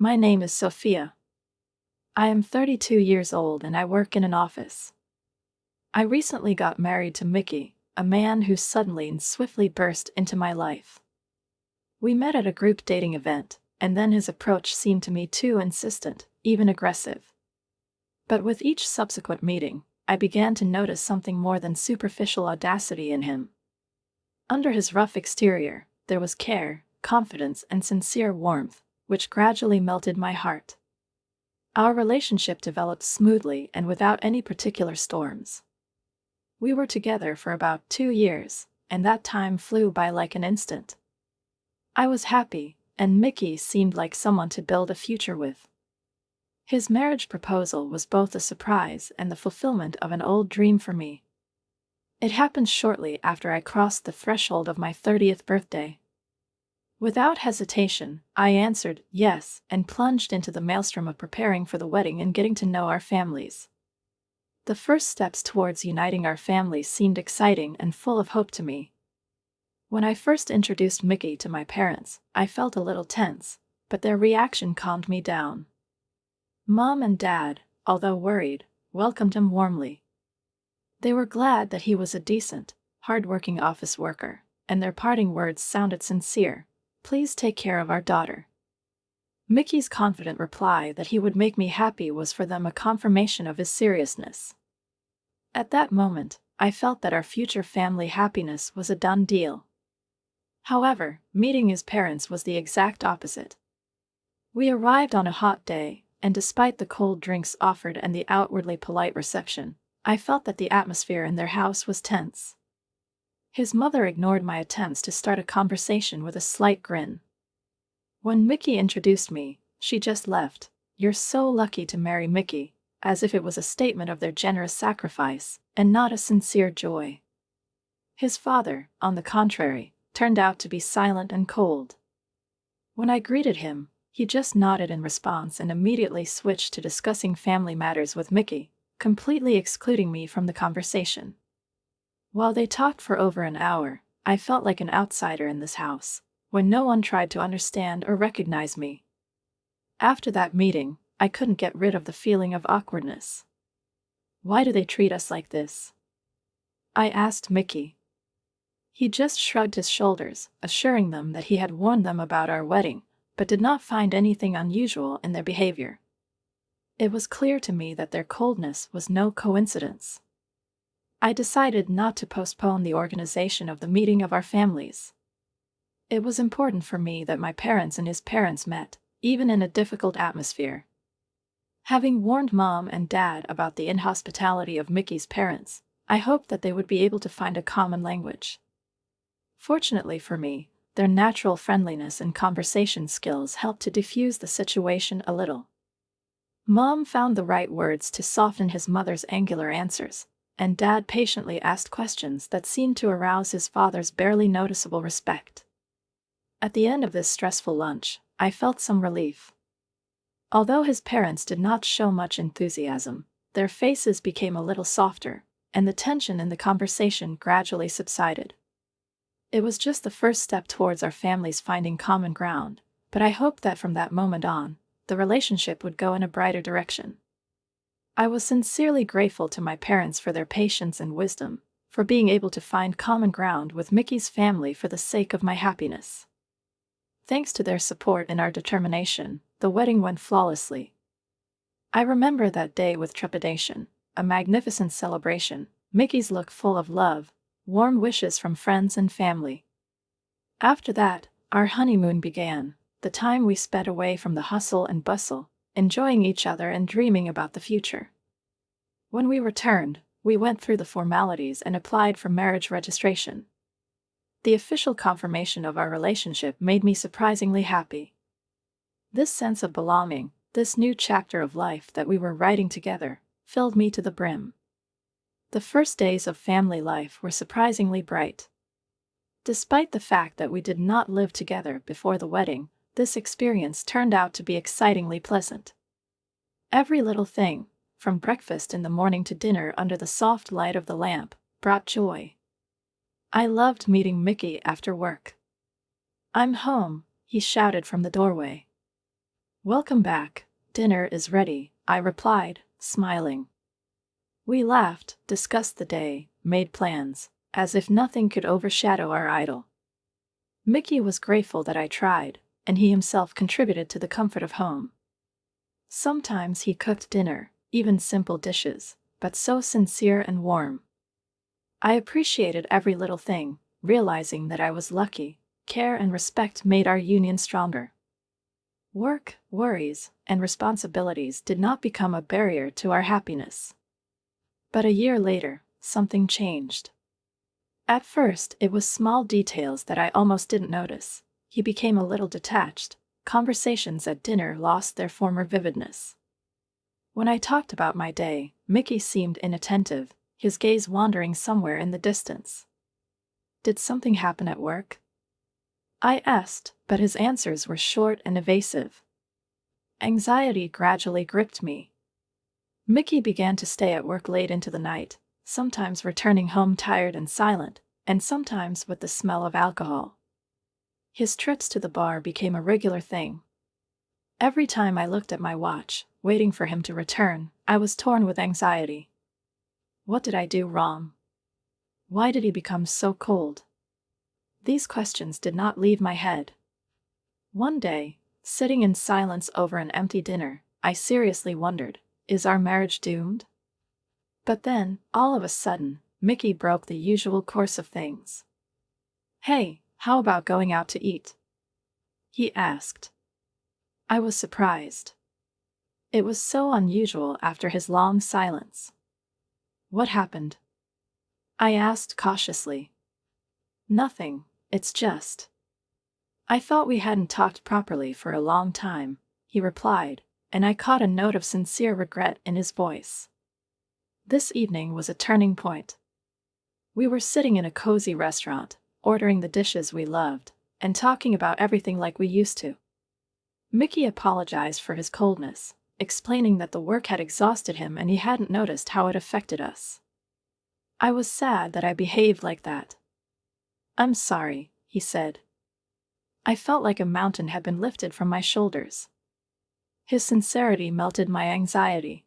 My name is Sophia. I am 32 years old and I work in an office. I recently got married to Mickey, a man who suddenly and swiftly burst into my life. We met at a group dating event, and then his approach seemed to me too insistent, even aggressive. But with each subsequent meeting, I began to notice something more than superficial audacity in him. Under his rough exterior, there was care, confidence, and sincere warmth, which gradually melted my heart. Our relationship developed smoothly and without any particular storms. We were together for about 2 years, and that time flew by like an instant. I was happy, and Mickey seemed like someone to build a future with. His marriage proposal was both a surprise and the fulfillment of an old dream for me. It happened shortly after I crossed the threshold of my 30th birthday. Without hesitation, I answered yes and plunged into the maelstrom of preparing for the wedding and getting to know our families. The first steps towards uniting our families seemed exciting and full of hope to me. When I first introduced Mickey to my parents, I felt a little tense, but their reaction calmed me down. Mom and Dad, although worried, welcomed him warmly. They were glad that he was a decent, hard-working office worker, and their parting words sounded sincere. Please take care of our daughter. Mickey's confident reply that he would make me happy was for them a confirmation of his seriousness. At that moment, I felt that our future family happiness was a done deal. However, meeting his parents was the exact opposite. We arrived on a hot day, and despite the cold drinks offered and the outwardly polite reception, I felt that the atmosphere in their house was tense. His mother ignored my attempts to start a conversation with a slight grin. When Mickey introduced me, she just left, "You're so lucky to marry Mickey," as if it was a statement of their generous sacrifice, and not a sincere joy. His father, on the contrary, turned out to be silent and cold. When I greeted him, he just nodded in response and immediately switched to discussing family matters with Mickey, completely excluding me from the conversation. While they talked for over an hour, I felt like an outsider in this house, when no one tried to understand or recognize me. After that meeting, I couldn't get rid of the feeling of awkwardness. Why do they treat us like this? I asked Mickey. He just shrugged his shoulders, assuring them that he had warned them about our wedding, but did not find anything unusual in their behavior. It was clear to me that their coldness was no coincidence. I decided not to postpone the organization of the meeting of our families. It was important for me that my parents and his parents met, even in a difficult atmosphere. Having warned Mom and Dad about the inhospitality of Mickey's parents, I hoped that they would be able to find a common language. Fortunately for me, their natural friendliness and conversation skills helped to diffuse the situation a little. Mom found the right words to soften his mother's angular answers, and Dad patiently asked questions that seemed to arouse his father's barely noticeable respect. At the end of this stressful lunch, I felt some relief. Although his parents did not show much enthusiasm, their faces became a little softer, and the tension in the conversation gradually subsided. It was just the first step towards our families finding common ground, but I hoped that from that moment on, the relationship would go in a brighter direction. I was sincerely grateful to my parents for their patience and wisdom, for being able to find common ground with Mickey's family for the sake of my happiness. Thanks to their support and our determination, the wedding went flawlessly. I remember that day with trepidation, a magnificent celebration, Mickey's look full of love, warm wishes from friends and family. After that, our honeymoon began, the time we spent away from the hustle and bustle, enjoying each other and dreaming about the future. When we returned, we went through the formalities and applied for marriage registration. The official confirmation of our relationship made me surprisingly happy. This sense of belonging, this new chapter of life that we were writing together, filled me to the brim. The first days of family life were surprisingly bright. Despite the fact that we did not live together before the wedding, this experience turned out to be excitingly pleasant. Every little thing, from breakfast in the morning to dinner under the soft light of the lamp, brought joy. I loved meeting Mickey after work. "I'm home," he shouted from the doorway. Welcome back. Dinner is ready, I replied, smiling. We laughed, discussed the day, made plans, as if nothing could overshadow our idyll. Mickey was grateful that I tried, and he himself contributed to the comfort of home. Sometimes he cooked dinner, even simple dishes, but so sincere and warm. I appreciated every little thing, realizing that I was lucky. Care and respect made our union stronger. Work, worries, and responsibilities did not become a barrier to our happiness. But a year later, something changed. At first, it was small details that I almost didn't notice. He became a little detached. Conversations at dinner lost their former vividness. When I talked about my day, Mickey seemed inattentive, his gaze wandering somewhere in the distance. Did something happen at work? I asked, but his answers were short and evasive. Anxiety gradually gripped me. Mickey began to stay at work late into the night, sometimes returning home tired and silent, and sometimes with the smell of alcohol. His trips to the bar became a regular thing. Every time I looked at my watch, waiting for him to return, I was torn with anxiety. What did I do wrong? Why did he become so cold? These questions did not leave my head. One day, sitting in silence over an empty dinner, I seriously wondered, is our marriage doomed? But then, all of a sudden, Mickey broke the usual course of things. Hey, how about going out to eat? He asked. I was surprised. It was so unusual after his long silence. What happened? I asked cautiously. Nothing, it's just. I thought we hadn't talked properly for a long time, he replied, and I caught a note of sincere regret in his voice. This evening was a turning point. We were sitting in a cozy restaurant, ordering the dishes we loved, and talking about everything like we used to. Mickey apologized for his coldness, explaining that the work had exhausted him and he hadn't noticed how it affected us. I was sad that I behaved like that. I'm sorry, he said. I felt like a mountain had been lifted from my shoulders. His sincerity melted my anxiety.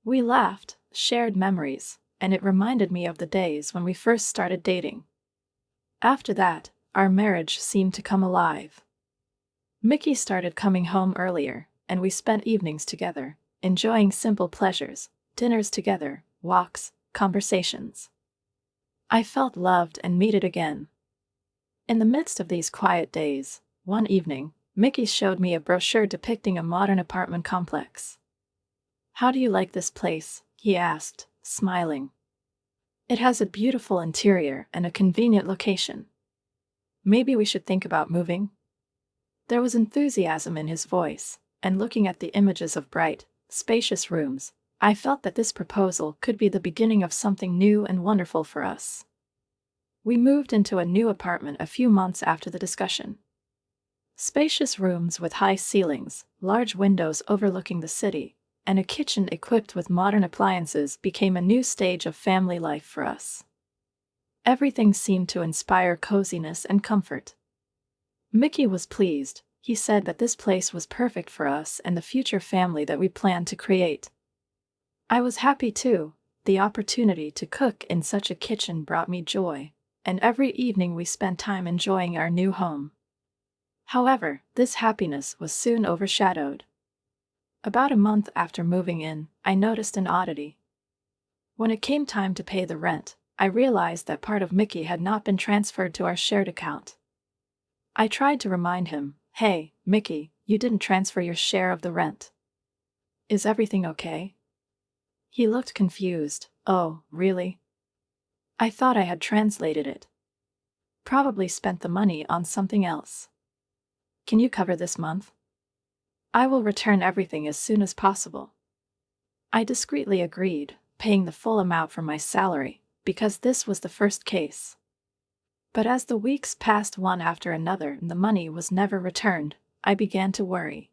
We laughed, shared memories, and it reminded me of the days when we first started dating. After that, our marriage seemed to come alive. Mickey started coming home earlier, and we spent evenings together, enjoying simple pleasures, dinners together, walks, conversations. I felt loved and needed again. In the midst of these quiet days, one evening, Mickey showed me a brochure depicting a modern apartment complex. How do you like this place? He asked, smiling. It has a beautiful interior and a convenient location. Maybe we should think about moving? There was enthusiasm in his voice, and looking at the images of bright, spacious rooms, I felt that this proposal could be the beginning of something new and wonderful for us. We moved into a new apartment a few months after the discussion. Spacious rooms with high ceilings, large windows overlooking the city, and a kitchen equipped with modern appliances became a new stage of family life for us. Everything seemed to inspire coziness and comfort. Mickey was pleased. He said that this place was perfect for us and the future family that we planned to create. I was happy too. The opportunity to cook in such a kitchen brought me joy, and every evening we spent time enjoying our new home. However, this happiness was soon overshadowed. About a month after moving in, I noticed an oddity. When it came time to pay the rent, I realized that part of Mickey had not been transferred to our shared account. I tried to remind him, hey, Mickey, you didn't transfer your share of the rent. Is everything okay? He looked confused. Oh, really? I thought I had translated it. Probably spent the money on something else. Can you cover this month? I will return everything as soon as possible. I discreetly agreed, paying the full amount from my salary, because this was the first case. But as the weeks passed one after another and the money was never returned, I began to worry.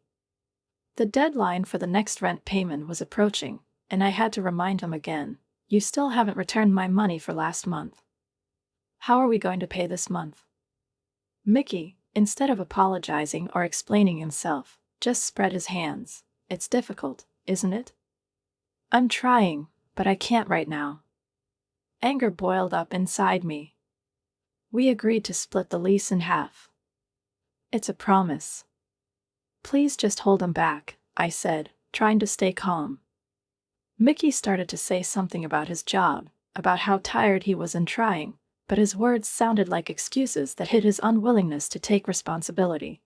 The deadline for the next rent payment was approaching, and I had to remind him again, you still haven't returned my money for last month. How are we going to pay this month? Mickey, instead of apologizing or explaining himself, just spread his hands. It's difficult, isn't it? I'm trying, but I can't right now. Anger boiled up inside me. We agreed to split the lease in half. It's a promise. Please just hold him back, I said, trying to stay calm. Mickey started to say something about his job, about how tired he was in trying, but his words sounded like excuses that hid his unwillingness to take responsibility.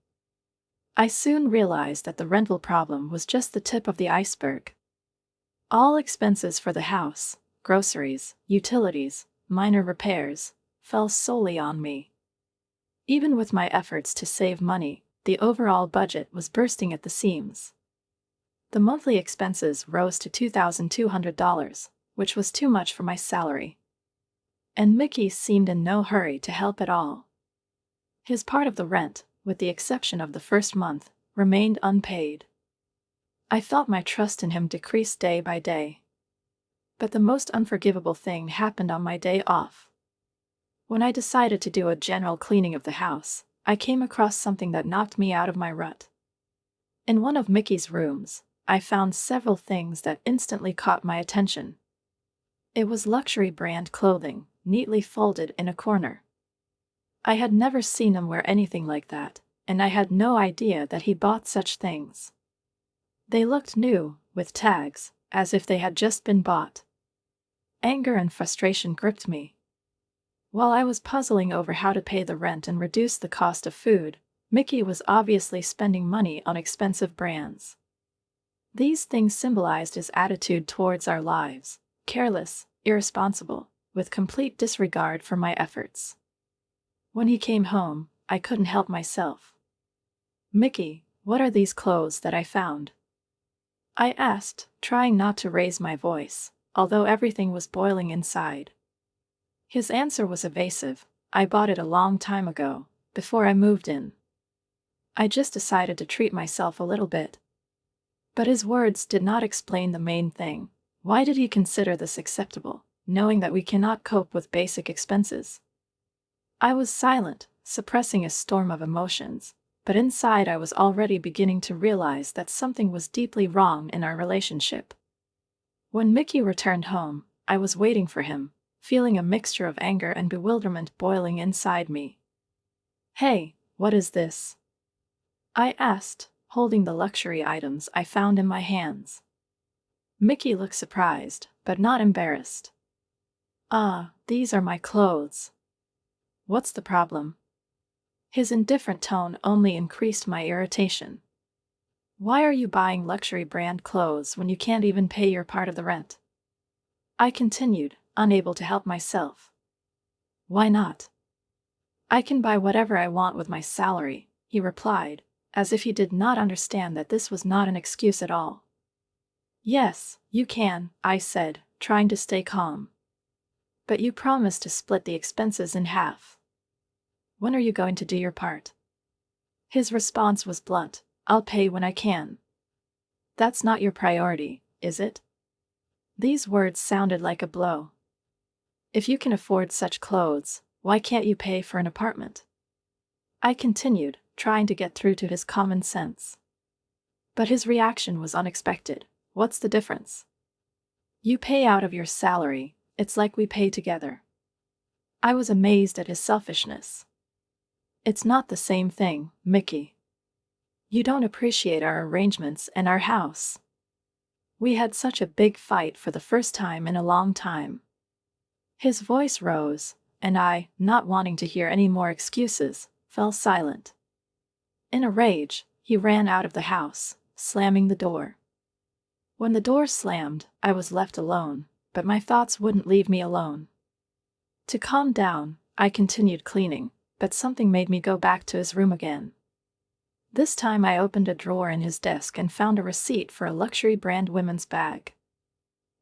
I soon realized that the rental problem was just the tip of the iceberg. All expenses for the house, groceries, utilities, minor repairs, fell solely on me. Even with my efforts to save money, the overall budget was bursting at the seams. The monthly expenses rose to $2,200, which was too much for my salary. And Mickey seemed in no hurry to help at all. His part of the rent, with the exception of the first month, remained unpaid. I felt my trust in him decrease day by day. But the most unforgivable thing happened on my day off. When I decided to do a general cleaning of the house, I came across something that knocked me out of my rut. In one of Mickey's rooms, I found several things that instantly caught my attention. It was luxury brand clothing, neatly folded in a corner. I had never seen him wear anything like that, and I had no idea that he bought such things. They looked new, with tags, as if they had just been bought. Anger and frustration gripped me. While I was puzzling over how to pay the rent and reduce the cost of food, Mickey was obviously spending money on expensive brands. These things symbolized his attitude towards our lives: careless, irresponsible, with complete disregard for my efforts. When he came home, I couldn't help myself. "Mickey, what are these clothes that I found?" I asked, trying not to raise my voice, although everything was boiling inside. His answer was evasive. "I bought it a long time ago, before I moved in. I just decided to treat myself a little bit." But his words did not explain the main thing. Why did he consider this acceptable, knowing that we cannot cope with basic expenses? I was silent, suppressing a storm of emotions, but inside I was already beginning to realize that something was deeply wrong in our relationship. When Mickey returned home, I was waiting for him, feeling a mixture of anger and bewilderment boiling inside me. "Hey, what is this?" I asked, holding the luxury items I found in my hands. Mickey looked surprised, but not embarrassed. "Ah, these are my clothes. What's the problem?" His indifferent tone only increased my irritation. "Why are you buying luxury brand clothes when you can't even pay your part of the rent?" I continued, unable to help myself. "Why not?" "I can buy whatever I want with my salary," he replied, as if he did not understand that this was not an excuse at all. "Yes, you can," I said, trying to stay calm. "But you promised to split the expenses in half. When are you going to do your part?" His response was blunt: "I'll pay when I can." "That's not your priority, is it?" These words sounded like a blow. "If you can afford such clothes, why can't you pay for an apartment?" I continued, trying to get through to his common sense. But his reaction was unexpected. "What's the difference? You pay out of your salary, it's like we pay together." I was amazed at his selfishness. "It's not the same thing, Mickey. You don't appreciate our arrangements and our house. We had such a big fight for the first time in a long time." His voice rose, and I, not wanting to hear any more excuses, fell silent. In a rage, he ran out of the house, slamming the door. When the door slammed, I was left alone, but my thoughts wouldn't leave me alone. To calm down, I continued cleaning, but something made me go back to his room again. This time I opened a drawer in his desk and found a receipt for a luxury brand women's bag.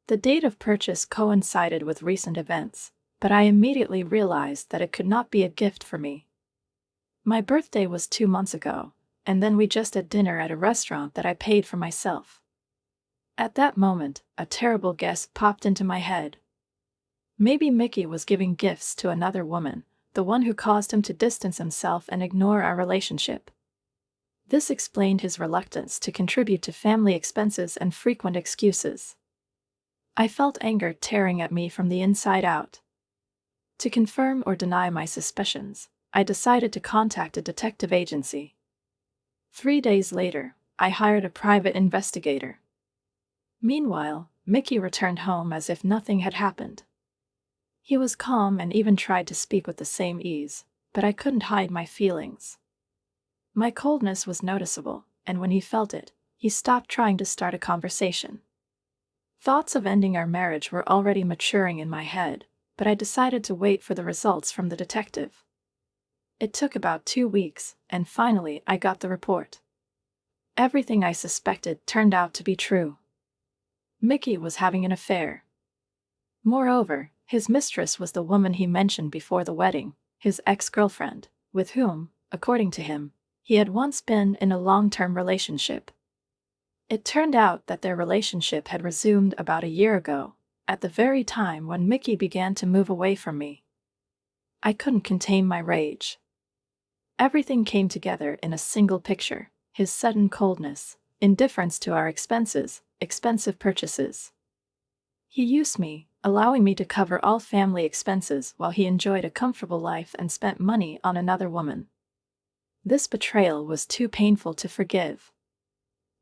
The date of purchase coincided with recent events, but I immediately realized that it could not be a gift for me. My birthday was 2 months ago, and then we just had dinner at a restaurant that I paid for myself. At that moment, a terrible guess popped into my head. Maybe Mickey was giving gifts to another woman, the one who caused him to distance himself and ignore our relationship. This explained his reluctance to contribute to family expenses and frequent excuses. I felt anger tearing at me from the inside out. To confirm or deny my suspicions, I decided to contact a detective agency. 3 days later, I hired a private investigator. Meanwhile, Mickey returned home as if nothing had happened. He was calm and even tried to speak with the same ease, but I couldn't hide my feelings. My coldness was noticeable, and when he felt it, he stopped trying to start a conversation. Thoughts of ending our marriage were already maturing in my head, but I decided to wait for the results from the detective. It took about 2 weeks, and finally I got the report. Everything I suspected turned out to be true. Mickey was having an affair. Moreover, his mistress was the woman he mentioned before the wedding, his ex-girlfriend, with whom, according to him, he had once been in a long-term relationship. It turned out that their relationship had resumed about a year ago, at the very time when Mickey began to move away from me. I couldn't contain my rage. Everything came together in a single picture: his sudden coldness, indifference to our expenses, expensive purchases. He used me, allowing me to cover all family expenses while he enjoyed a comfortable life and spent money on another woman. This betrayal was too painful to forgive.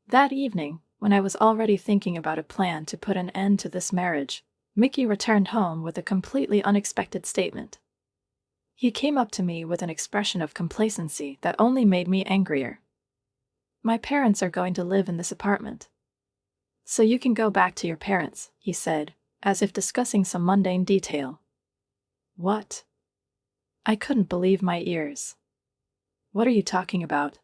That evening, when I was already thinking about a plan to put an end to this marriage, Mickey returned home with a completely unexpected statement. He came up to me with an expression of complacency that only made me angrier. "My parents are going to live in this apartment. So you can go back to your parents," he said, as if discussing some mundane detail. What? I couldn't believe my ears. What are you talking about?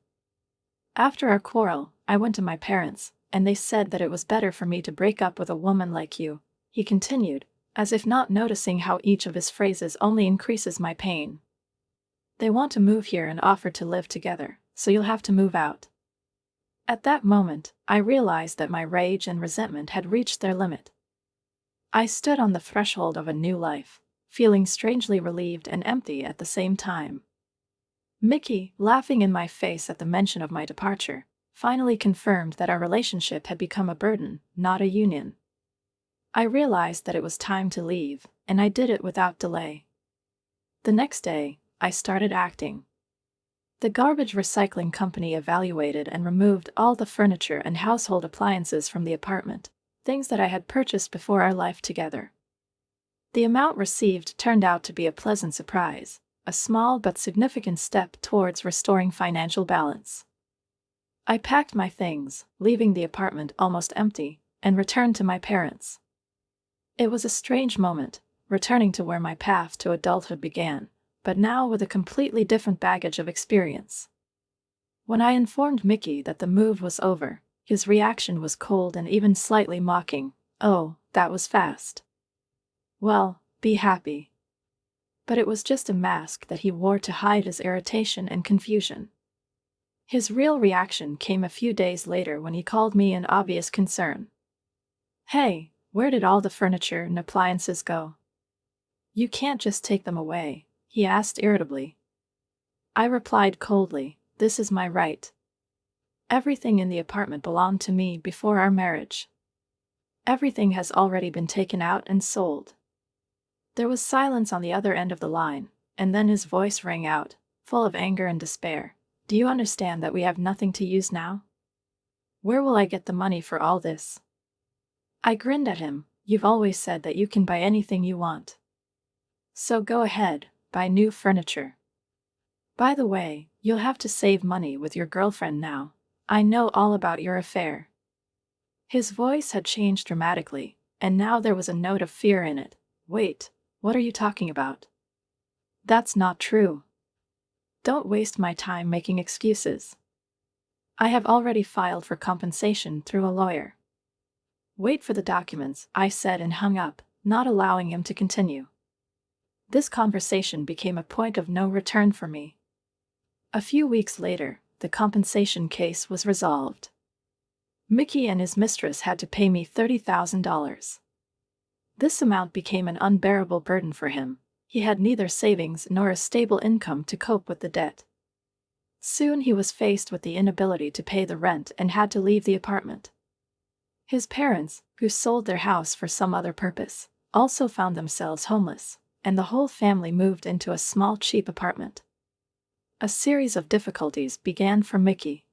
After our quarrel, I went to my parents, and they said that it was better for me to break up with a woman like you, he continued, as if not noticing how each of his phrases only increases my pain. They want to move here and offer to live together, so you'll have to move out. At that moment, I realized that my rage and resentment had reached their limit. I stood on the threshold of a new life, feeling strangely relieved and empty at the same time. Mickey, laughing in my face at the mention of my departure, finally confirmed that our relationship had become a burden, not a union. I realized that it was time to leave, and I did it without delay. The next day, I started acting. The garbage recycling company evaluated and removed all the furniture and household appliances from the apartment, things that I had purchased before our life together. The amount received turned out to be a pleasant surprise, a small but significant step towards restoring financial balance. I packed my things, leaving the apartment almost empty, and returned to my parents. It was a strange moment, returning to where my path to adulthood began, but now with a completely different baggage of experience. When I informed Mickey that the move was over, his reaction was cold and even slightly mocking. "Oh, that was fast. Well, be happy." But it was just a mask that he wore to hide his irritation and confusion. His real reaction came a few days later when he called me in obvious concern. "Hey, where did all the furniture and appliances go? You can't just take them away," he asked irritably. I replied coldly, "This is my right. Everything in the apartment belonged to me before our marriage. Everything has already been taken out and sold." There was silence on the other end of the line, and then his voice rang out, full of anger and despair. "Do you understand that we have nothing to use now? Where will I get the money for all this?" I grinned at him. "You've always said that you can buy anything you want. So go ahead, buy new furniture. By the way, you'll have to save money with your girlfriend now. I know all about your affair." His voice had changed dramatically, and now there was a note of fear in it. "Wait, what are you talking about? That's not true. Don't waste my time making excuses. I have already filed for compensation through a lawyer." "Wait for the documents," I said and hung up, not allowing him to continue. This conversation became a point of no return for me. A few weeks later, the compensation case was resolved. Mickey and his mistress had to pay me $30,000. This amount became an unbearable burden for him. He had neither savings nor a stable income to cope with the debt. Soon he was faced with the inability to pay the rent and had to leave the apartment. His parents, who sold their house for some other purpose, also found themselves homeless, and the whole family moved into a small cheap apartment. A series of difficulties began for Mickey.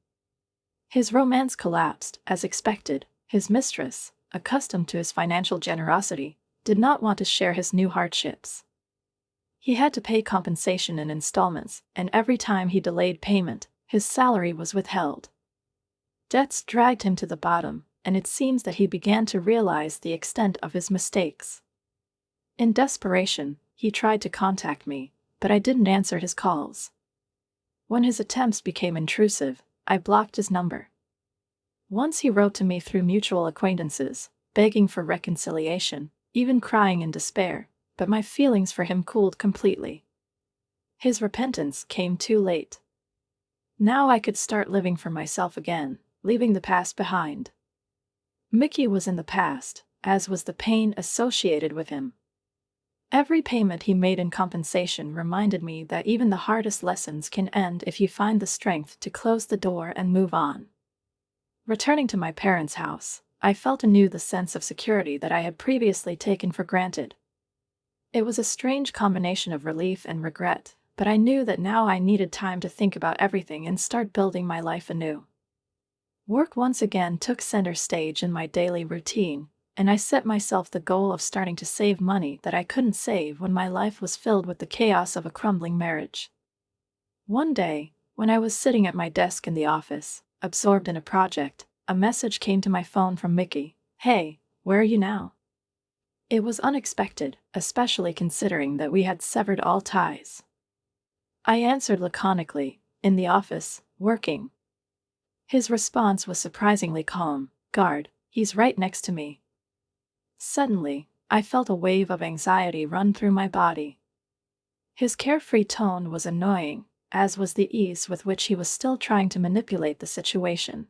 His romance collapsed, as expected. His mistress, accustomed to his financial generosity, did not want to share his new hardships. He had to pay compensation in installments, and every time he delayed payment, his salary was withheld. Debts dragged him to the bottom, and it seems that he began to realize the extent of his mistakes. In desperation, he tried to contact me, but I didn't answer his calls. When his attempts became intrusive, I blocked his number. Once he wrote to me through mutual acquaintances, begging for reconciliation, even crying in despair, but my feelings for him cooled completely. His repentance came too late. Now I could start living for myself again, leaving the past behind. Mickey was in the past, as was the pain associated with him. Every payment he made in compensation reminded me that even the hardest lessons can end if you find the strength to close the door and move on. Returning to my parents' house, I felt anew the sense of security that I had previously taken for granted. It was a strange combination of relief and regret, but I knew that now I needed time to think about everything and start building my life anew. Work once again took center stage in my daily routine, and I set myself the goal of starting to save money that I couldn't save when my life was filled with the chaos of a crumbling marriage. One day, when I was sitting at my desk in the office, absorbed in a project, a message came to my phone from Mickey. "Hey, where are you now?" It was unexpected, especially considering that we had severed all ties. I answered laconically, "In the office, working." His response was surprisingly calm. "Guard, he's right next to me." Suddenly, I felt a wave of anxiety run through my body. His carefree tone was annoying, as was the ease with which he was still trying to manipulate the situation.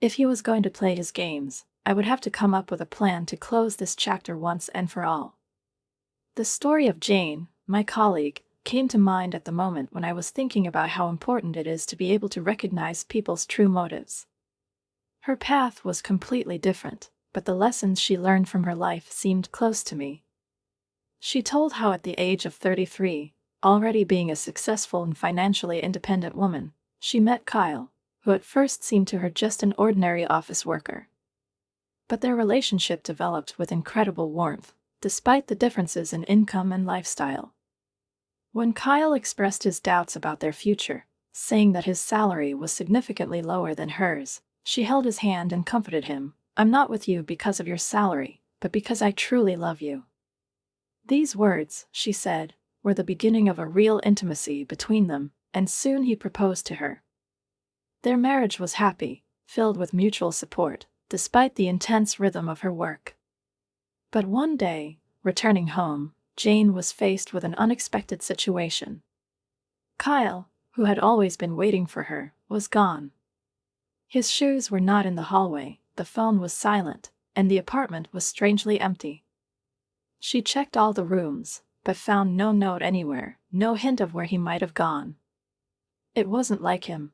If he was going to play his games, I would have to come up with a plan to close this chapter once and for all. The story of Jane, my colleague, came to mind at the moment when I was thinking about how important it is to be able to recognize people's true motives. Her path was completely different, but the lessons she learned from her life seemed close to me. She told how at the age of 33, already being a successful and financially independent woman, she met Kyle, who at first seemed to her just an ordinary office worker. But their relationship developed with incredible warmth, despite the differences in income and lifestyle. When Kyle expressed his doubts about their future, saying that his salary was significantly lower than hers, she held his hand and comforted him. "I'm not with you because of your salary, but because I truly love you." These words, she said, were the beginning of a real intimacy between them, and soon he proposed to her. Their marriage was happy, filled with mutual support, despite the intense rhythm of her work. But one day, returning home, Jane was faced with an unexpected situation. Kyle, who had always been waiting for her, was gone. His shoes were not in the hallway, the phone was silent, and the apartment was strangely empty. She checked all the rooms, but found no note anywhere, no hint of where he might have gone. It wasn't like him.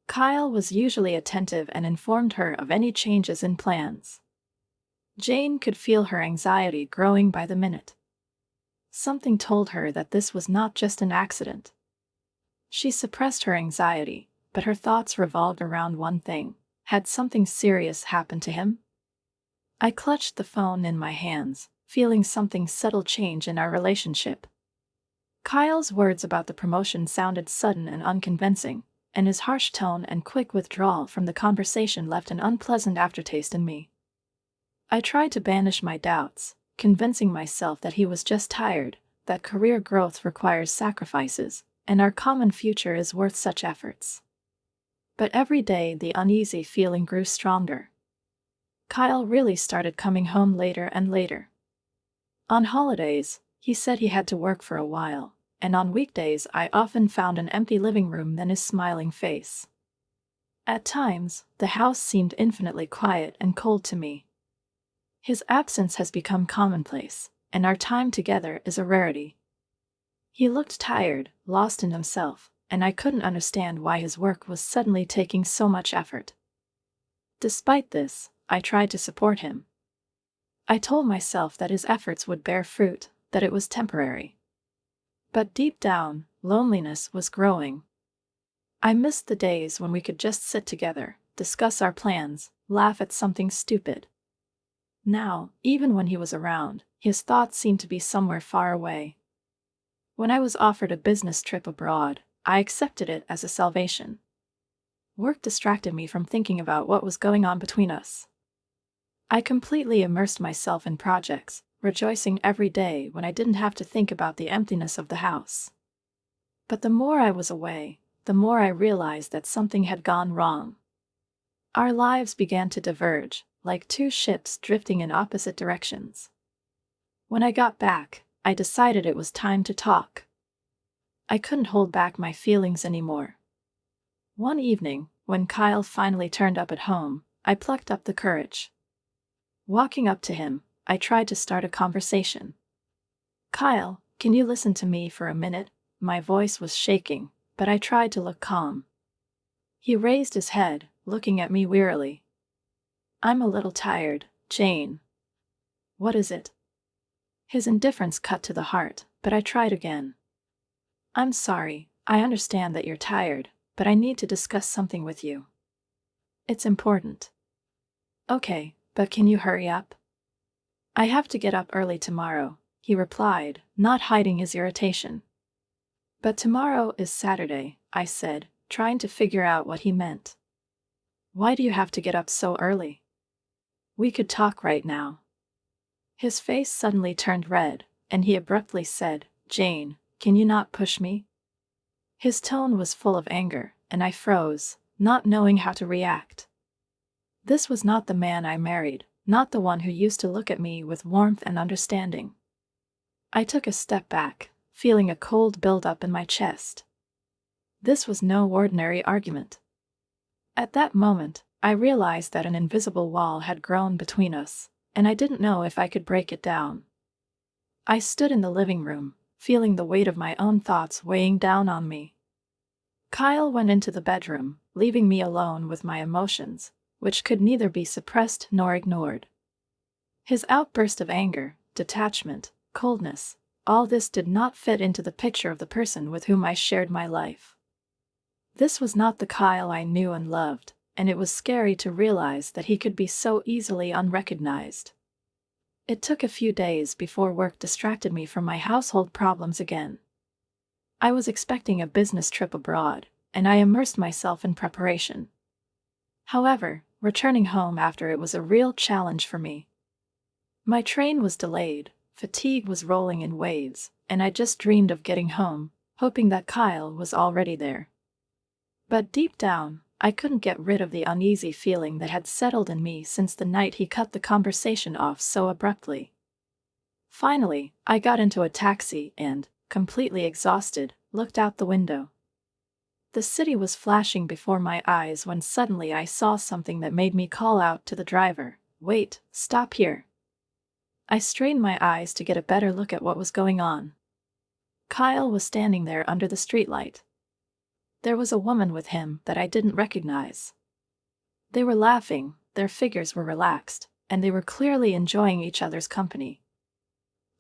Kyle was usually attentive and informed her of any changes in plans. Jane could feel her anxiety growing by the minute. Something told her that this was not just an accident. She suppressed her anxiety, but her thoughts revolved around one thing. Had something serious happened to him? I clutched the phone in my hands, feeling something subtle change in our relationship. Kyle's words about the promotion sounded sudden and unconvincing, and his harsh tone and quick withdrawal from the conversation left an unpleasant aftertaste in me. I tried to banish my doubts, convincing myself that he was just tired, that career growth requires sacrifices, and our common future is worth such efforts. But every day the uneasy feeling grew stronger. Kyle really started coming home later and later. On holidays, he said he had to work for a while, and on weekdays I often found an empty living room than his smiling face. At times, the house seemed infinitely quiet and cold to me. His absence has become commonplace, and our time together is a rarity. He looked tired, lost in himself, and I couldn't understand why his work was suddenly taking so much effort. Despite this, I tried to support him. I told myself that his efforts would bear fruit, that it was temporary. But deep down, loneliness was growing. I missed the days when we could just sit together, discuss our plans, laugh at something stupid. Now, even when he was around, his thoughts seemed to be somewhere far away. When I was offered a business trip abroad, I accepted it as a salvation. Work distracted me from thinking about what was going on between us. I completely immersed myself in projects, rejoicing every day when I didn't have to think about the emptiness of the house. But the more I was away, the more I realized that something had gone wrong. Our lives began to diverge, like two ships drifting in opposite directions. When I got back, I decided it was time to talk. I couldn't hold back my feelings anymore. One evening, when Kyle finally turned up at home, I plucked up the courage. Walking up to him, I tried to start a conversation. "Kyle, can you listen to me for a minute?" My voice was shaking, but I tried to look calm. He raised his head, looking at me wearily. "I'm a little tired, Jane." "What is it?" His indifference cut to the heart, but I tried again. "I'm sorry, I understand that you're tired, but I need to discuss something with you. It's important." "Okay, but can you hurry up?" "I have to get up early tomorrow," he replied, not hiding his irritation. "But tomorrow is Saturday," I said, trying to figure out what he meant. "Why do you have to get up so early? We could talk right now." His face suddenly turned red, and he abruptly said, "Jane, can you not push me?" His tone was full of anger, and I froze, not knowing how to react. This was not the man I married, not the one who used to look at me with warmth and understanding. I took a step back, feeling a cold build-up in my chest. This was no ordinary argument. At that moment, I realized that an invisible wall had grown between us, and I didn't know if I could break it down. I stood in the living room, feeling the weight of my own thoughts weighing down on me. Kyle went into the bedroom, leaving me alone with my emotions, which could neither be suppressed nor ignored. His outburst of anger, detachment, coldness, all this did not fit into the picture of the person with whom I shared my life. This was not the Kyle I knew and loved, and it was scary to realize that he could be so easily unrecognized. It took a few days before work distracted me from my household problems again. I was expecting a business trip abroad, and I immersed myself in preparation. However, returning home after it was a real challenge for me. My train was delayed, fatigue was rolling in waves, and I just dreamed of getting home, hoping that Kyle was already there. But deep down, I couldn't get rid of the uneasy feeling that had settled in me since the night he cut the conversation off so abruptly. Finally, I got into a taxi and, completely exhausted, looked out the window. The city was flashing before my eyes when suddenly I saw something that made me call out to the driver, "Wait, stop here." I strained my eyes to get a better look at what was going on. Kyle was standing there under the streetlight. There was a woman with him that I didn't recognize. They were laughing, their figures were relaxed, and they were clearly enjoying each other's company.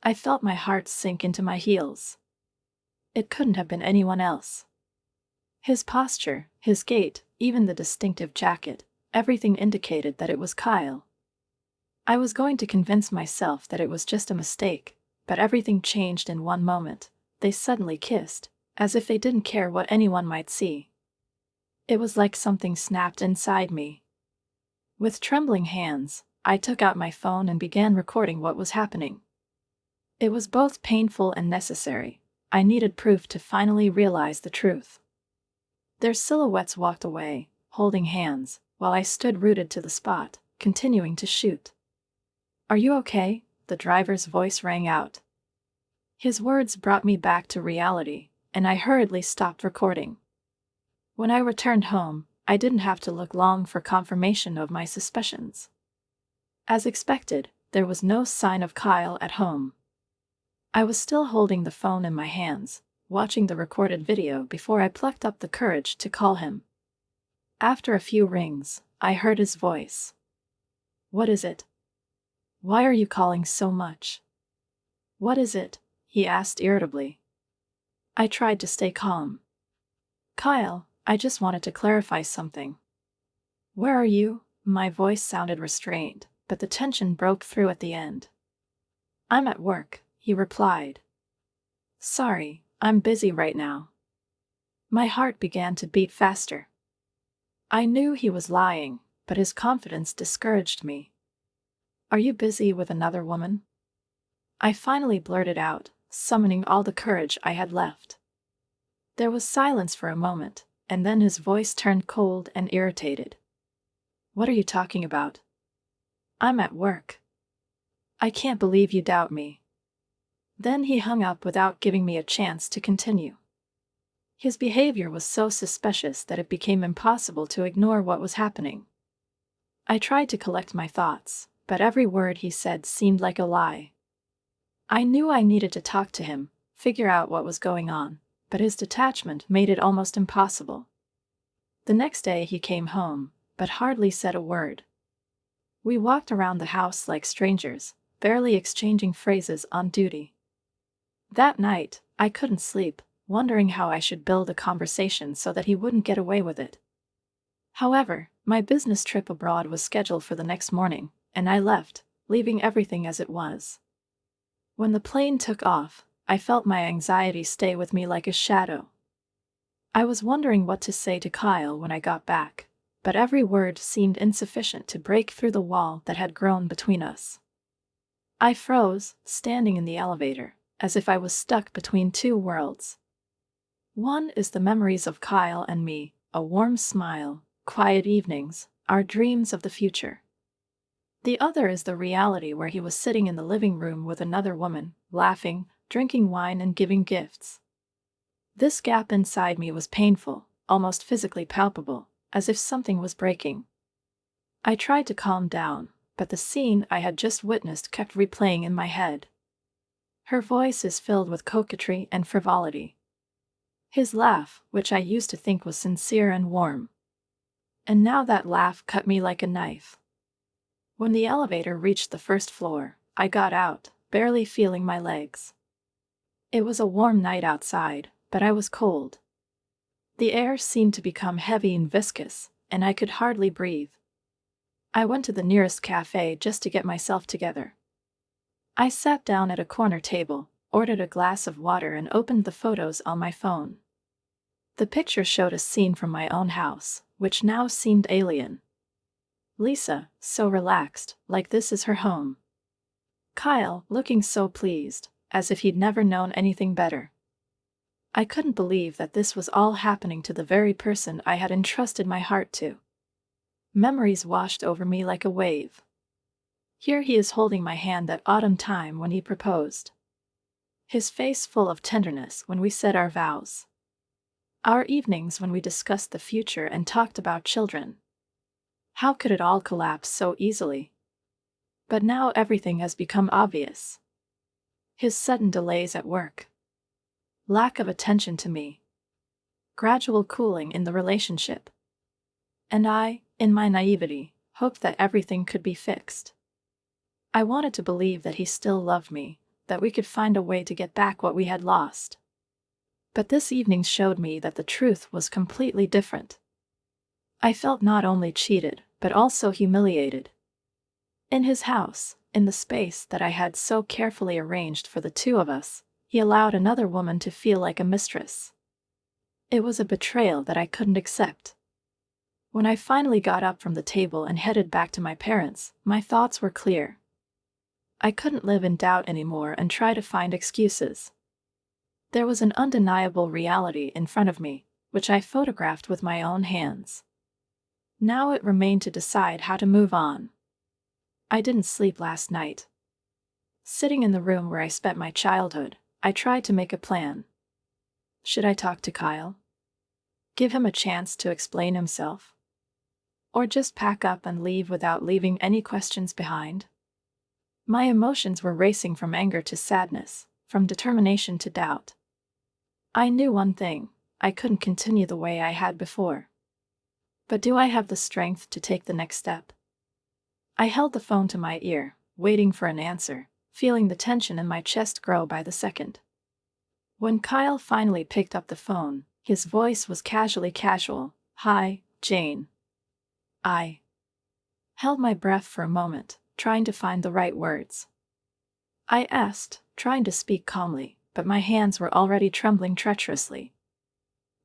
I felt my heart sink into my heels. It couldn't have been anyone else. His posture, his gait, even the distinctive jacket, everything indicated that it was Kyle. I was going to convince myself that it was just a mistake, but everything changed in one moment. They suddenly kissed, as if they didn't care what anyone might see. It was like something snapped inside me. With trembling hands, I took out my phone and began recording what was happening. It was both painful and necessary. I needed proof to finally realize the truth. Their silhouettes walked away, holding hands, while I stood rooted to the spot, continuing to shoot. "Are you okay?" the driver's voice rang out. His words brought me back to reality, and I hurriedly stopped recording. When I returned home, I didn't have to look long for confirmation of my suspicions. As expected, there was no sign of Kyle at home. I was still holding the phone in my hands, watching the recorded video before I plucked up the courage to call him. After a few rings, I heard his voice. "What is it? Why are you calling so much?" "What is it?" he asked irritably. I tried to stay calm. "Kyle, I just wanted to clarify something." "Where are you?" My voice sounded restrained, but the tension broke through at the end. "I'm at work," he replied. "Sorry, I'm busy right now." My heart began to beat faster. I knew he was lying, but his confidence discouraged me. "Are you busy with another woman?" I finally blurted out, summoning all the courage I had left. There was silence for a moment, and then his voice turned cold and irritated. "What are you talking about?" "I'm at work." "I can't believe you doubt me." Then he hung up without giving me a chance to continue. His behavior was so suspicious that it became impossible to ignore what was happening. I tried to collect my thoughts, but every word he said seemed like a lie. I knew I needed to talk to him, figure out what was going on, but his detachment made it almost impossible. The next day he came home, but hardly said a word. We walked around the house like strangers, barely exchanging phrases on duty. That night, I couldn't sleep, wondering how I should build a conversation so that he wouldn't get away with it. However, my business trip abroad was scheduled for the next morning, and I left, leaving everything as it was. When the plane took off, I felt my anxiety stay with me like a shadow. I was wondering what to say to Kyle when I got back, but every word seemed insufficient to break through the wall that had grown between us. I froze, standing in the elevator, as if I was stuck between two worlds. One is the memories of Kyle and me, a warm smile, quiet evenings, our dreams of the future. The other is the reality where he was sitting in the living room with another woman, laughing, drinking wine and giving gifts. This gap inside me was painful, almost physically palpable, as if something was breaking. I tried to calm down, but the scene I had just witnessed kept replaying in my head. Her voice is filled with coquetry and frivolity. His laugh, which I used to think was sincere and warm. And now that laugh cut me like a knife. When the elevator reached the first floor, I got out, barely feeling my legs. It was a warm night outside, but I was cold. The air seemed to become heavy and viscous, and I could hardly breathe. I went to the nearest cafe just to get myself together. I sat down at a corner table, ordered a glass of water and opened the photos on my phone. The picture showed a scene from my own house, which now seemed alien. Lisa, so relaxed, like this is her home. Kyle, looking so pleased, as if he'd never known anything better. I couldn't believe that this was all happening to the very person I had entrusted my heart to. Memories washed over me like a wave. Here he is holding my hand that autumn time when he proposed. His face full of tenderness when we said our vows. Our evenings when we discussed the future and talked about children. How could it all collapse so easily? But now everything has become obvious. His sudden delays at work. Lack of attention to me. Gradual cooling in the relationship. And I, in my naivety, hoped that everything could be fixed. I wanted to believe that he still loved me, that we could find a way to get back what we had lost. But this evening showed me that the truth was completely different. I felt not only cheated, but also humiliated. In his house, in the space that I had so carefully arranged for the two of us, he allowed another woman to feel like a mistress. It was a betrayal that I couldn't accept. When I finally got up from the table and headed back to my parents, my thoughts were clear. I couldn't live in doubt anymore and try to find excuses. There was an undeniable reality in front of me, which I photographed with my own hands. Now it remained to decide how to move on. I didn't sleep last night. Sitting in the room where I spent my childhood, I tried to make a plan. Should I talk to Kyle? Give him a chance to explain himself? Or just pack up and leave without leaving any questions behind? My emotions were racing from anger to sadness, from determination to doubt. I knew one thing: I couldn't continue the way I had before. But do I have the strength to take the next step? I held the phone to my ear, waiting for an answer, feeling the tension in my chest grow by the second. When Kyle finally picked up the phone, his voice was casually casual. "Hi, Jane." I held my breath for a moment, trying to find the right words. I asked, trying to speak calmly, but my hands were already trembling treacherously.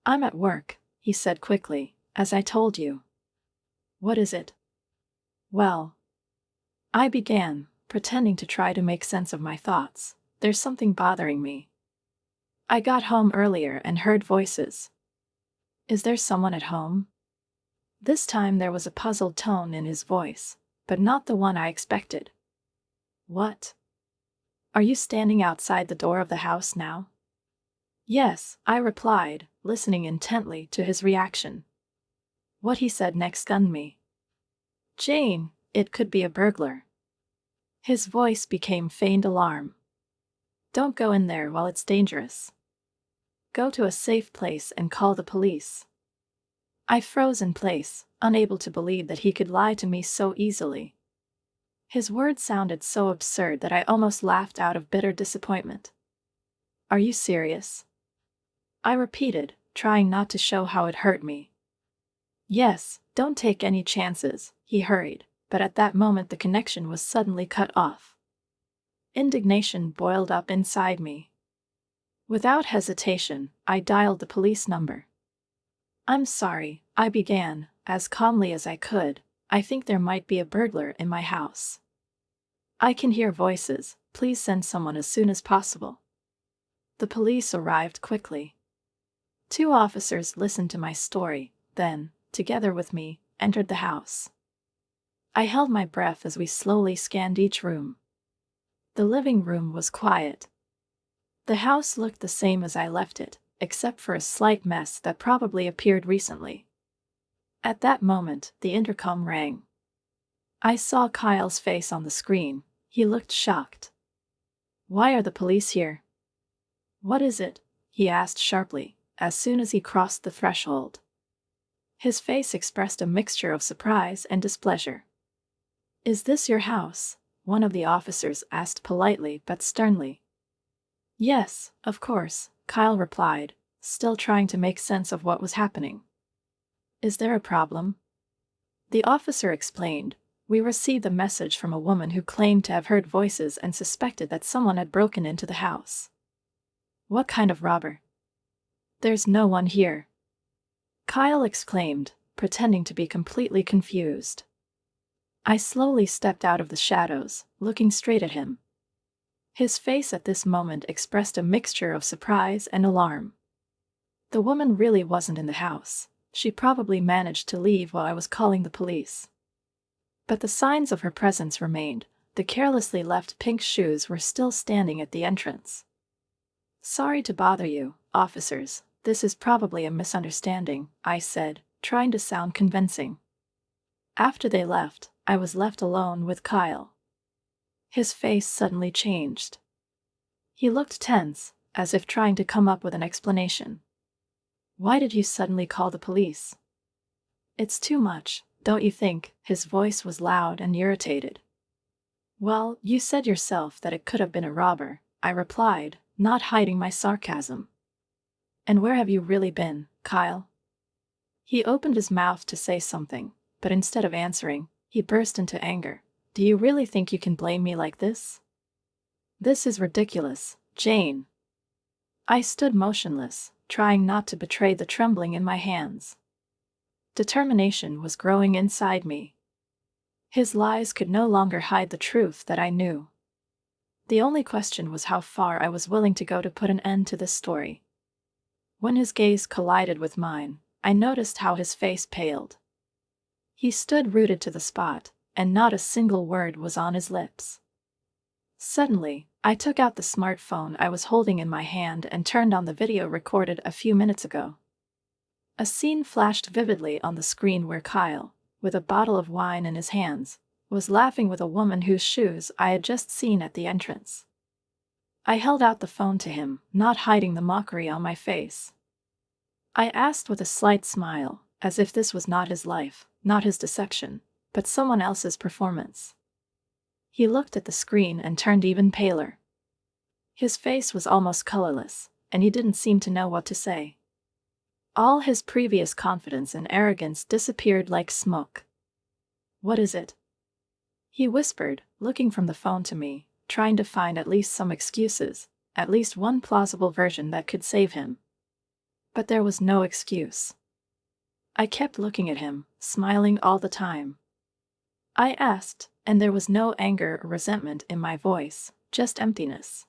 "I'm at work," he said quickly, "as I told you." "What is it?" "Well," I began, pretending to try to make sense of my thoughts. "There's something bothering me. I got home earlier and heard voices." "Is there someone at home?" This time there was a puzzled tone in his voice, but not the one I expected. "What? Are you standing outside the door of the house now?" "Yes," I replied, listening intently to his reaction. What he said next stunned me. "Jane, it could be a burglar." His voice became feigned alarm. "Don't go in there while it's dangerous. Go to a safe place and call the police." I froze in place, unable to believe that he could lie to me so easily. His words sounded so absurd that I almost laughed out of bitter disappointment. "Are you serious?" I repeated, trying not to show how it hurt me. "Yes, don't take any chances," he hurried, but at that moment the connection was suddenly cut off. Indignation boiled up inside me. Without hesitation, I dialed the police number. "I'm sorry," I began, as calmly as I could. "I think there might be a burglar in my house. I can hear voices. Please send someone as soon as possible." The police arrived quickly. 2 officers listened to my story, then, together with me, entered the house. I held my breath as we slowly scanned each room. The living room was quiet. The house looked the same as I left it, except for a slight mess that probably appeared recently. At that moment, the intercom rang. I saw Kyle's face on the screen. He looked shocked. "Why are the police here?" "What is it?" he asked sharply, as soon as he crossed the threshold. His face expressed a mixture of surprise and displeasure. "Is this your house?" one of the officers asked politely but sternly. "Yes, of course," Kyle replied, still trying to make sense of what was happening. "Is there a problem?" The officer explained. "We received a message from a woman who claimed to have heard voices and suspected that someone had broken into the house." "What kind of robber?" "There's no one here," Kyle exclaimed, pretending to be completely confused. I slowly stepped out of the shadows, looking straight at him. His face at this moment expressed a mixture of surprise and alarm. The woman really wasn't in the house. She probably managed to leave while I was calling the police. But the signs of her presence remained. The carelessly left pink shoes were still standing at the entrance. "Sorry to bother you, officers. This is probably a misunderstanding," I said, trying to sound convincing. After they left, I was left alone with Kyle. His face suddenly changed. He looked tense, as if trying to come up with an explanation. "Why did you suddenly call the police?" "It's too much, don't you think?" His voice was loud and irritated. "Well, you said yourself that it could have been a robber," I replied, not hiding my sarcasm. "And where have you really been, Kyle?" He opened his mouth to say something, but instead of answering, he burst into anger. "Do you really think you can blame me like this? This is ridiculous, Jane." I stood motionless, trying not to betray the trembling in my hands. Determination was growing inside me. His lies could no longer hide the truth that I knew. The only question was how far I was willing to go to put an end to this story. When his gaze collided with mine, I noticed how his face paled. He stood rooted to the spot, and not a single word was on his lips. Suddenly, I took out the smartphone I was holding in my hand and turned on the video recorded a few minutes ago. A scene flashed vividly on the screen where Kyle, with a bottle of wine in his hands, was laughing with a woman whose shoes I had just seen at the entrance. I held out the phone to him, not hiding the mockery on my face. I asked with a slight smile, as if this was not his life, not his deception, but someone else's performance. He looked at the screen and turned even paler. His face was almost colorless, and he didn't seem to know what to say. All his previous confidence and arrogance disappeared like smoke. "What is it?" he whispered, looking from the phone to me, trying to find at least some excuses, at least one plausible version that could save him. But there was no excuse. I kept looking at him, smiling all the time. I asked, and there was no anger or resentment in my voice, just emptiness.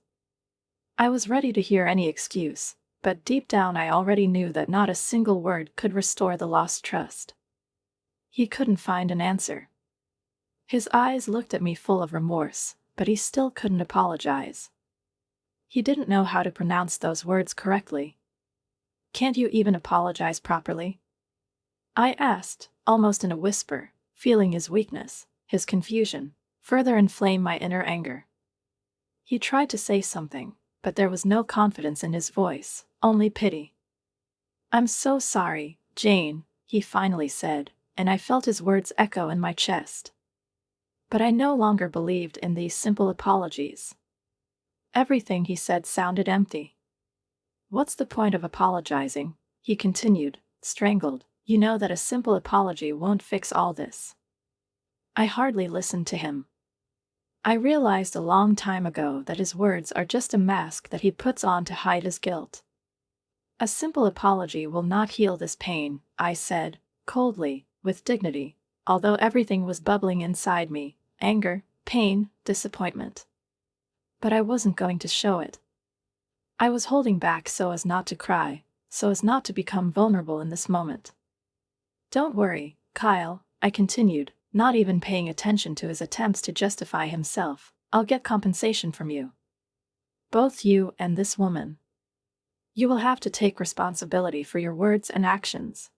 I was ready to hear any excuse, but deep down I already knew that not a single word could restore the lost trust. He couldn't find an answer. His eyes looked at me full of remorse, but he still couldn't apologize. He didn't know how to pronounce those words correctly. "Can't you even apologize properly?" I asked, almost in a whisper, feeling his weakness, his confusion, further inflame my inner anger. He tried to say something, but there was no confidence in his voice, only pity. "I'm so sorry, Jane," he finally said, and I felt his words echo in my chest. But I no longer believed in these simple apologies. Everything he said sounded empty. "What's the point of apologizing?" he continued, strangled. "You know that a simple apology won't fix all this." I hardly listened to him. I realized a long time ago that his words are just a mask that he puts on to hide his guilt. "A simple apology will not heal this pain," I said, coldly, with dignity, although everything was bubbling inside me, anger, pain, disappointment. But I wasn't going to show it. I was holding back so as not to cry, so as not to become vulnerable in this moment. "Don't worry, Kyle," I continued, not even paying attention to his attempts to justify himself. "I'll get compensation from you. Both you and this woman. You will have to take responsibility for your words and actions."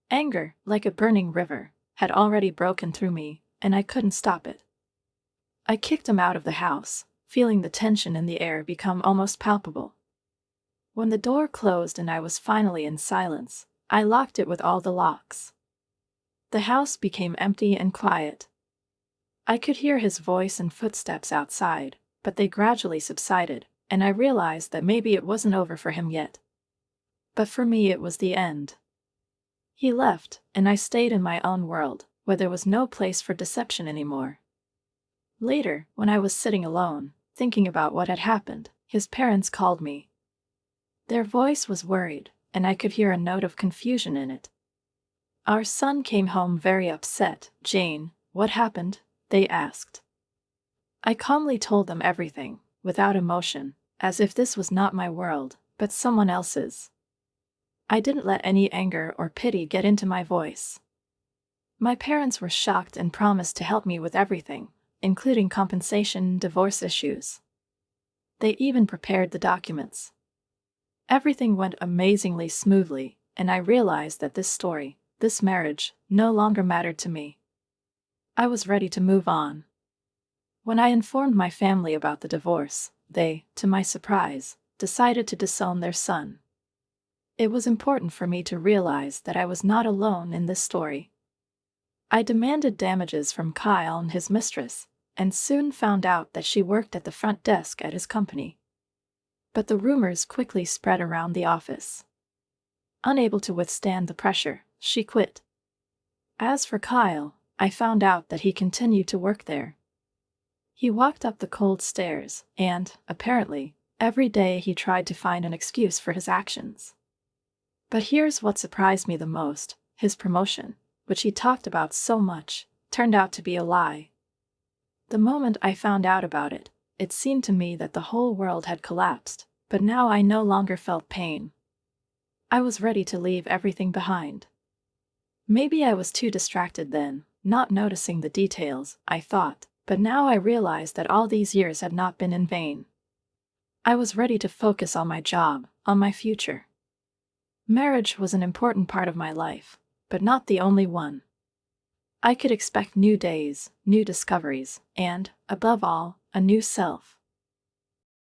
Anger, like a burning river, had already broken through me, and I couldn't stop it. I kicked him out of the house, feeling the tension in the air become almost palpable. When the door closed and I was finally in silence, I locked it with all the locks. The house became empty and quiet. I could hear his voice and footsteps outside, but they gradually subsided, and I realized that maybe it wasn't over for him yet. But for me it was the end. He left, and I stayed in my own world, where there was no place for deception anymore. Later, when I was sitting alone, thinking about what had happened, his parents called me. Their voice was worried, and I could hear a note of confusion in it. "Our son came home very upset, Jane. What happened?" they asked. I calmly told them everything, without emotion, as if this was not my world, but someone else's. I didn't let any anger or pity get into my voice. My parents were shocked and promised to help me with everything, including compensation and divorce issues. They even prepared the documents. Everything went amazingly smoothly, and I realized that this story, this marriage, no longer mattered to me. I was ready to move on. When I informed my family about the divorce, they, to my surprise, decided to disown their son. It was important for me to realize that I was not alone in this story. I demanded damages from Kyle and his mistress, and soon found out that she worked at the front desk at his company. But the rumors quickly spread around the office. Unable to withstand the pressure, she quit. As for Kyle, I found out that he continued to work there. He walked up the cold stairs, and, apparently, every day he tried to find an excuse for his actions. But here's what surprised me the most: his promotion, which he talked about so much, turned out to be a lie. The moment I found out about it, it seemed to me that the whole world had collapsed, but now I no longer felt pain. I was ready to leave everything behind. Maybe I was too distracted then, not noticing the details, I thought, but now I realized that all these years had not been in vain. I was ready to focus on my job, on my future. Marriage was an important part of my life, but not the only one. I could expect new days, new discoveries, and, above all, a new self.